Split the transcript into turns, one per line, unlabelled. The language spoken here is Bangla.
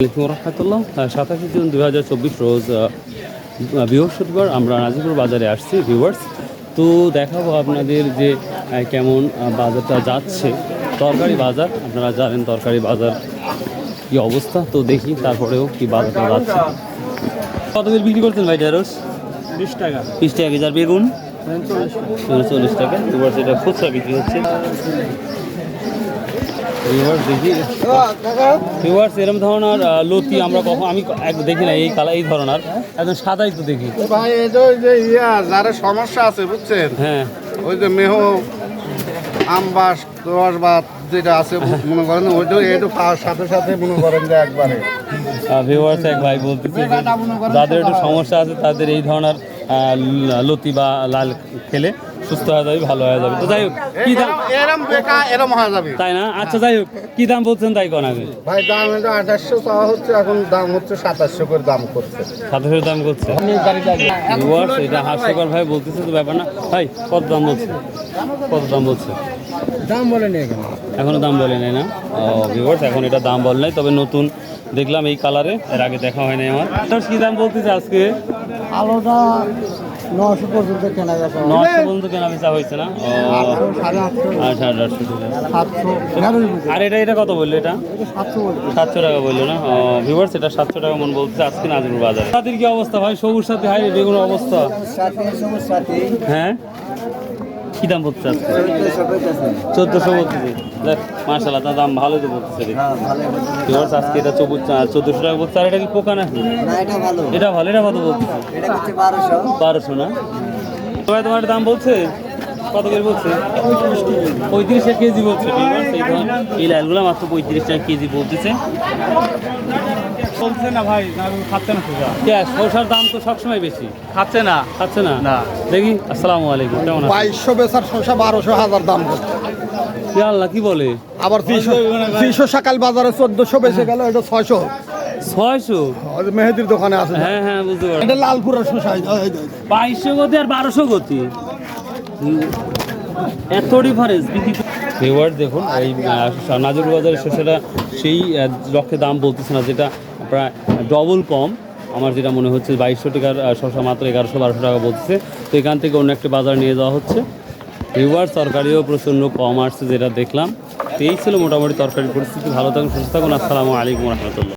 রহমতুল্লাহ 27 জুন 2024 রোজ বৃহস্পতিবার আমরা নাজিপুর বাজারে আসছি ভিউয়ার্স। তো দেখাবো আপনাদের যে কেমন বাজারটা যাচ্ছে। তরকারি বাজার, আপনারা জানেন তরকারি বাজার কি অবস্থা, তো দেখি তারপরেও কি বাজারটা যাচ্ছে। কত করে বিক্রি করছেন ভাই? ঢেঁড়স
20 টাকা।
20 টাকা কেজি। আর বেগুন 40 টাকা। ভিউয়ার্স এটা খুচরা বিক্রি হচ্ছে। ভিউয়ার্স এরকম ধরনের লতি আমরা আমি দেখি না, এই কালা এই ধরনের একদম সাদাই তো দেখি
ভাই। এই যে যারা সমস্যা আছে বুঝছেন,
হ্যাঁ
ওই যে মেহ আমবাস দোয়াশ বাত যেটা আছে মনে করেন ওইটা একটু খাওয়ার সাথে সাথে মনে করেন যে একবারে
ভিউয়ার্স এক ভাই বলতেছে যে যাদের একটু সমস্যা আছে তাদের এই ধরনের লতি বা লাল খেলে সুস্থ হয়ে যাবে, ভালো হয়ে যাবে। তো যাই হোক কি দাম
এরম হয়ে যাবে,
তাই না? আচ্ছা যাই হোক কি দাম বলছেন তাই কোন আগে
ভাই। দাম এটা 2800 চাওয়া হচ্ছে, এখন দাম হচ্ছে 2700 করে দাম করছে।
2700 দাম করছে। ভিউয়ার্স এটা হাস্যকর ভাই বলতেছে তো ব্যাপার না ভাই। কত দাম বলছে? কত দাম বলছে?
দাম বলেন
এখনো দাম বলে নাই না? ভিউয়ার্স এখন এটা দাম বলে নাই, তবে নতুন দেখলাম এই কালারে, এর আগে দেখা হয় নাই আমার। কি দাম বলতেছে আজকে?
আলোটা 900 পর্যন্ত কেনা গেছে।
900 পর্যন্ত কেনা বেচা হয়েছে না? 800 আর এটা কত বললো? এটা 700 টাকা বললো না? ভিউয়ার্স এটা 700 টাকা মন বলতেছে আজকে নাজিপুর বাজারে। সাথীর কি অবস্থা ভাই? সবুজ সাথী হাই বেগুনের অবস্থা? হ্যাঁ কি দাম বলছে আজকে? 1400 বলতেছে। মাশাআল্লাহ, তার দাম ভালো তো বলতেছে। ভিউয়ার্স আজকে এটা 1400 টাকা বলছে। আর এটা কি পোকা নাকি? এটা ভালো। এটা কত বলতেছে? 1200 না? ভাই তোমার দাম বলছে কত করে বলছে? 35 টাকা কেজি বলছে। এই লালগুলো মাত্র 35 টাকা কেজি বলতেছে।
বলছে না ভাই, খাচ্ছে না
শসার দাম তো সবসময় বেশি।
খাচ্ছে না।
না দেখি। আসসালামু আলাইকুম, কেমন আছেন?
2200 বেচার শসা 1200 হাজার দাম করছে।
কি আল্লাহ কি বলে?
আবার 300 সকাল বাজারে 1400 বেচে গেল, এটা 600।
600?
মেহেদির দোকানে আছে।
হ্যাঁ হ্যাঁ বুঝতে পারছি।
এটা লালপুরের শসা।
2200 গতি আর 1200 গতি, এত ডিফারেন্স। ভিউয়ার্স দেখুন এই নাজিপুর বাজারের শসাটা সেই লক্ষ্যে দাম বলতেছে না, যেটা প্রায় ডবল কম। আমার যেটা মনে হচ্ছে 2200 টাকার শসা মাত্র 1100-1200 টাকা বলতেছে। তো এখান থেকে অন্য একটা বাজার নিয়ে যাওয়া হচ্ছে। ভিউয়ার্স তরকারিও প্রচণ্ড কম আসছে যেটা দেখলাম। তো এই ছিল মোটামুটি তরকারির পরিস্থিতি। ভালো থাকুন, সুস্থ থাকুন। আসসালামু আলাইকুম রহমতুল্লাহ।